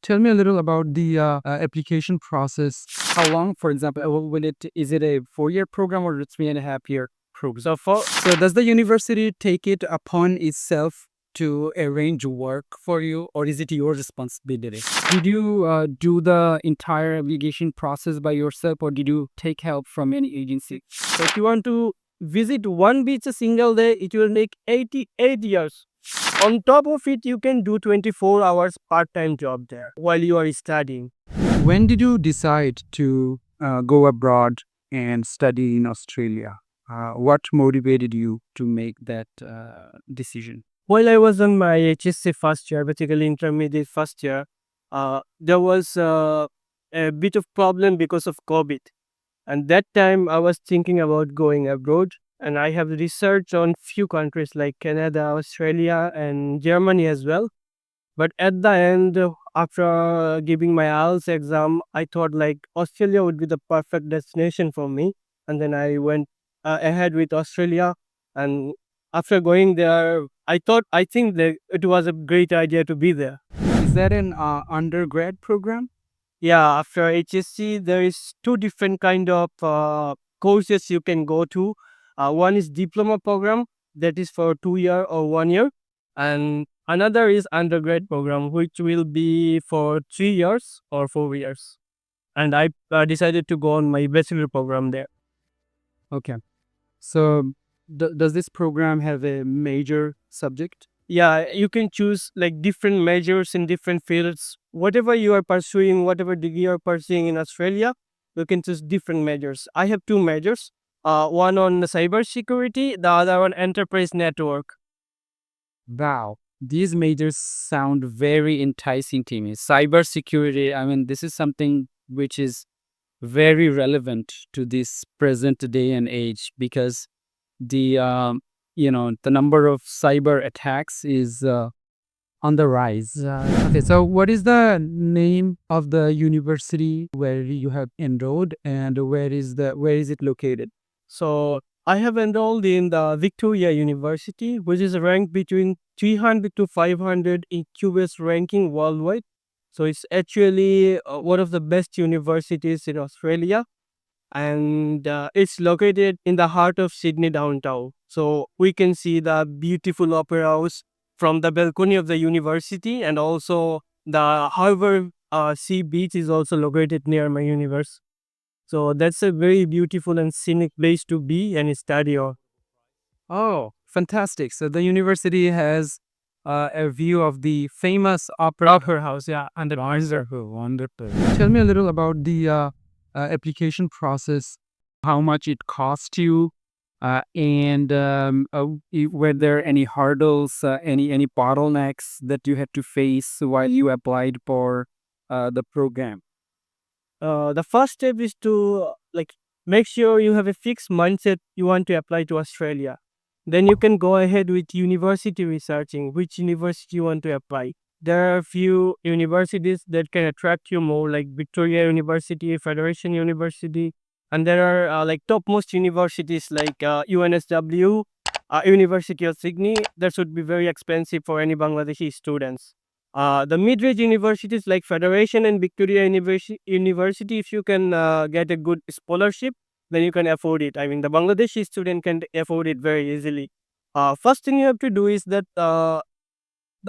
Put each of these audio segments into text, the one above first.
Tell me a little about the application process. How long, for example, is it a 4-year program or a 3.5-year program? So does the university take it upon itself to arrange work for you, or is it your responsibility? Did you do the entire application process by yourself, or did you take help from any agency? So if you want to visit one beach a single day, it will take 88 years. On top of it, you can do 24 hours part-time job there while you are studying. When did you decide to go abroad and study in Australia? What motivated you to make that decision? While I was on my HSC first year, basically intermediate first year, there was a bit of problem because of COVID. And that time I was thinking about going abroad, and I have researched on few countries like Canada, Australia, and Germany as well. But at the end, after giving my IELTS exam, I thought like Australia would be the perfect destination for me. And then I went ahead with Australia. And after going there, I think that it was a great idea to be there. Is that an undergrad program? Yeah, after HSC, there is two different kind of courses you can go to. One is diploma program that is for 2 year or 1 year, and another is undergrad program which will be for 3 years or 4 years. And I decided to go on my bachelor program there. Okay. So does this program have a major subject? Yeah, you can choose like different majors in different fields. Whatever you are pursuing, whatever degree you are pursuing in Australia, you can choose different majors. I have two majors, one on cyber security, the other on enterprise network. Wow. These majors sound very enticing to me. Cybersecurity, I mean, this is something which is very relevant to this present day and age, because the the number of cyber attacks is on the rise. Okay, so what is the name of the university where you have enrolled, and where is it located? So I have enrolled in the Victoria University, which is ranked between 300 to 500 in QS ranking worldwide. So it's actually one of the best universities in Australia, and it's located in the heart of Sydney downtown. So we can see the beautiful opera house from the balcony of the university, and also the Harbour Sea Beach is also located near my university. So that's a very beautiful and scenic place to be and study on. Oh, fantastic. So the university has a view of the famous opera house. Yeah, and the wonderful, wonderful. Tell me a little about the application process, how much it cost you, and were there any hurdles, any bottlenecks that you had to face while you applied for the program? The first step is to like make sure you have a fixed mindset you want to apply to Australia. Then you can go ahead with university researching which university you want to apply. There are a few universities that can attract you more, like Victoria University, Federation University, and there are like topmost universities like UNSW, University of Sydney. That should be very expensive for any Bangladeshi students. The mid-range universities like Federation and Victoria University, if you can get a good scholarship, then you can afford it. I mean, the Bangladeshi student can afford it very easily. First thing you have to do is that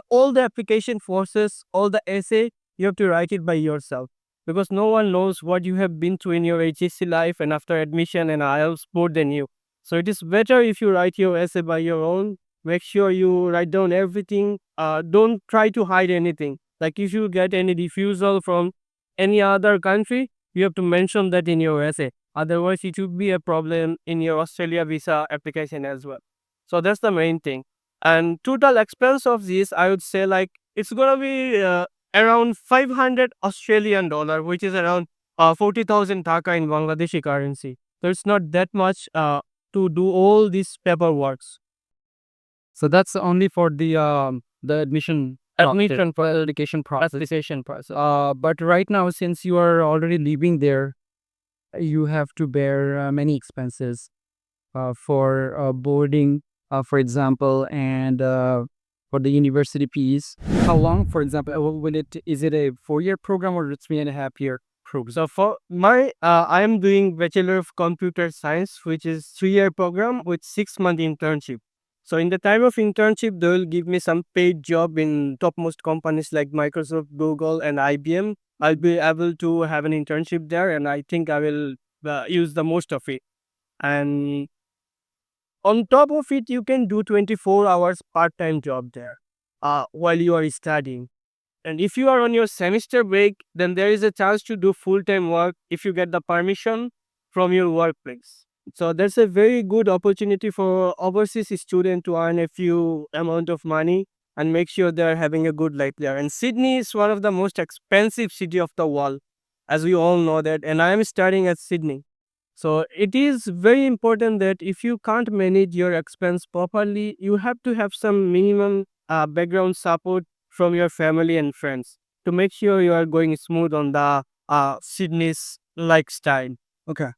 all the application forces, all the essay, you have to write it by yourself, because no one knows what you have been through in your HSC life and after admission and IELTS more than you. So it is better if you write your essay by your own. Make sure you write down everything. Don't try to hide anything. Like if you get any refusal from any other country, you have to mention that in your essay. Otherwise, it would be a problem in your Australia visa application as well. So that's the main thing. And total expense of this, I would say like it's gonna be around 500 Australian dollar, which is around 40,000 taka in Bangladeshi currency. So it's not that much to do all these paperwork. So that's only for the admission for application process. But right now, since you are already living there, you have to bear many expenses for boarding, for example, and for the university fees. How long, for example, is it a 4-year program or it's 3.5-year program? So for my, I am doing Bachelor of Computer Science, which is 3-year program with 6-month internship. So in the time of internship, they will give me some paid job in topmost companies like Microsoft, Google, and IBM. I'll be able to have an internship there, and I think I will use the most of it. And on top of it, you can do 24 hours part-time job there while you are studying. And if you are on your semester break, then there is a chance to do full-time work if you get the permission from your workplace. So that's a very good opportunity for overseas student to earn a few amount of money and make sure they are having a good life there. And Sydney is one of the most expensive city of the world, as we all know that. And I am studying at Sydney. So it is very important that if you can't manage your expense properly, you have to have some minimum background support from your family and friends to make sure you are going smooth on the Sydney's lifestyle. Okay.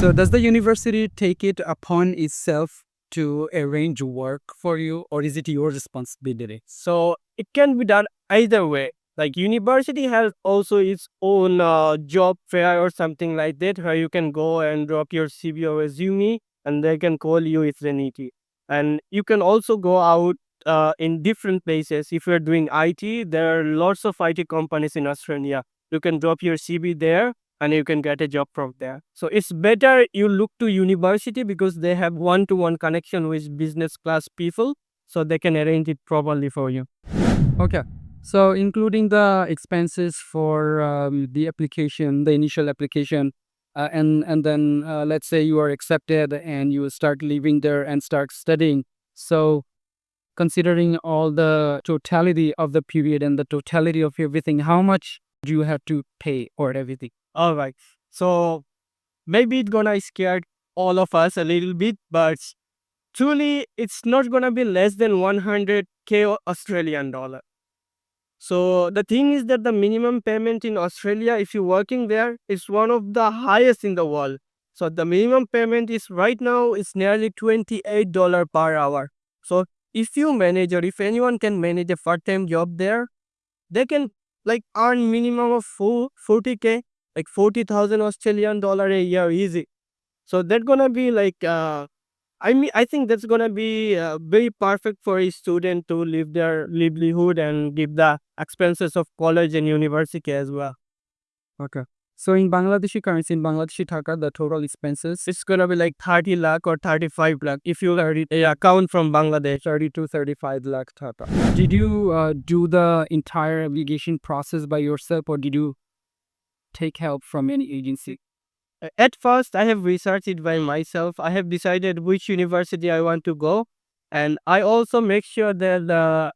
So does the university take it upon itself to arrange work for you, or is it your responsibility? So it can be done either way. Like university has also its own job fair or something like that, where you can go and drop your CV or resume, and they can call you if they need it. And you can also go out in different places. If you're doing IT, there are lots of IT companies in Australia. You can drop your CV there, and you can get a job from there. So it's better you look to university because they have one-to-one connection with business class people, so they can arrange it properly for you. Okay. So including the expenses for the application, the initial application, and then let's say you are accepted and you start living there and start studying. So considering all the totality of the period and the totality of everything, how much do you have to pay or everything? All right. So maybe it's gonna scare all of us a little bit, but truly it's not gonna be less than 100k Australian dollar. So the thing is that the minimum payment in Australia, if you're working there, is one of the highest in the world. So the minimum payment is right now is nearly $28 per hour. So if you manage or if anyone can manage a part-time job there, they can like earn minimum of 40k, like 40,000 Australian dollar a year easy. So that's gonna be like I mean, I think that's gonna be very perfect for a student to live their livelihood and give the expenses of college and university as well. Okay. So in Bangladeshi currency, in Bangladeshi taka, the total expenses It's gonna be like 30 lakh or 35 lakh if you account from Bangladesh. 30 to 35 lakh taka. Did you do the entire application process by yourself, or did you take help from any agency? At first, I have researched it by myself. I have decided which university I want to go, and I also make sure that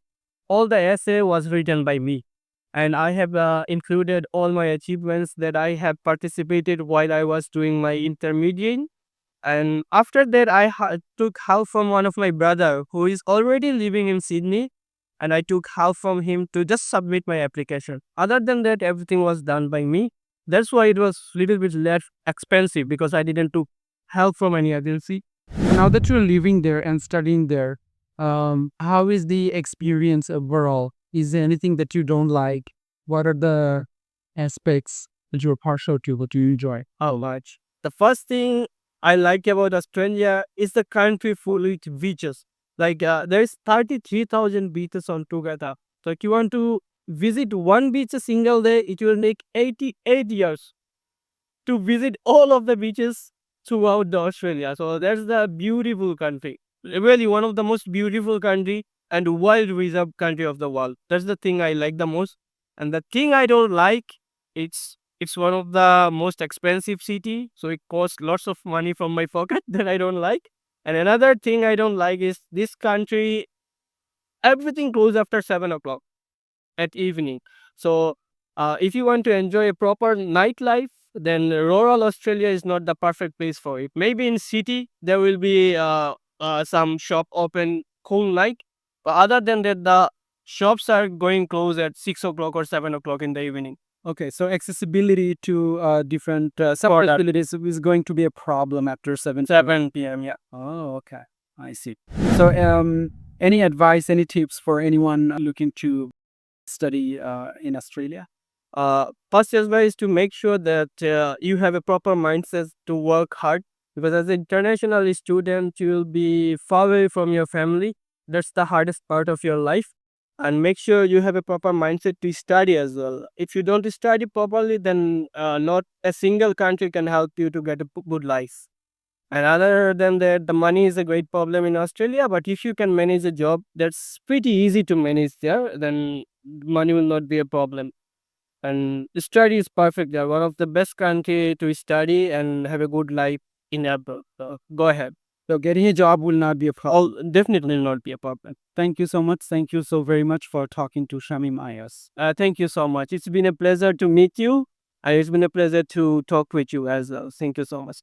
all the essay was written by me. And I have included all my achievements that I have participated while I was doing my intermediate. And after that, I took help from one of my brother who is already living in Sydney, and I took help from him to just submit my application. Other than that, everything was done by me. That's why it was little bit less expensive because I didn't took help from any agency. Now that you're living there and studying there, how is the experience overall? Is there anything that you don't like? What are the aspects that you're partial to, what you enjoy? How much? The first thing I like about Australia is the country full with beaches. Like there's 33,000 beaches on together. So if you want to visit one beach a single day, it will take 88 years to visit all of the beaches throughout the Australia. So that's the beautiful country. Really one of the most beautiful country and wild reserve country of the world. That's the thing I like the most. And the thing I don't like, it's one of the most expensive city. So it costs lots of money from my pocket that I don't like. And another thing I don't like is this country, everything closes after 7 o'clock at evening. So if you want to enjoy a proper nightlife, then rural Australia is not the perfect place for it. Maybe in city there will be some shop open whole night, but other than that, the shops are going close at 6 o'clock or 7 o'clock in the evening. Okay, so accessibility to different facilities is going to be a problem after 7 7 p.m. Yeah. Oh, okay. I see. So, Any advice, any tips for anyone looking to study in Australia? First advice is to make sure that you have a proper mindset to work hard, because as an international student, you will be far away from your family. That's the hardest part of your life. And make sure you have a proper mindset to study as well. If you don't study properly, then not a single country can help you to get a good life. And other than that, the money is a great problem in Australia. But if you can manage a job, that's pretty easy to manage there, then money will not be a problem. And study is perfect. They are one of the best country to study and have a good life in abroad. So go ahead. So getting a job will not be a problem. All definitely not be a problem. Thank you so much. Thank you so very much for talking to Shamim IS. Thank you so much. It's been a pleasure to meet you, and it's been a pleasure to talk with you as well. Thank you so much.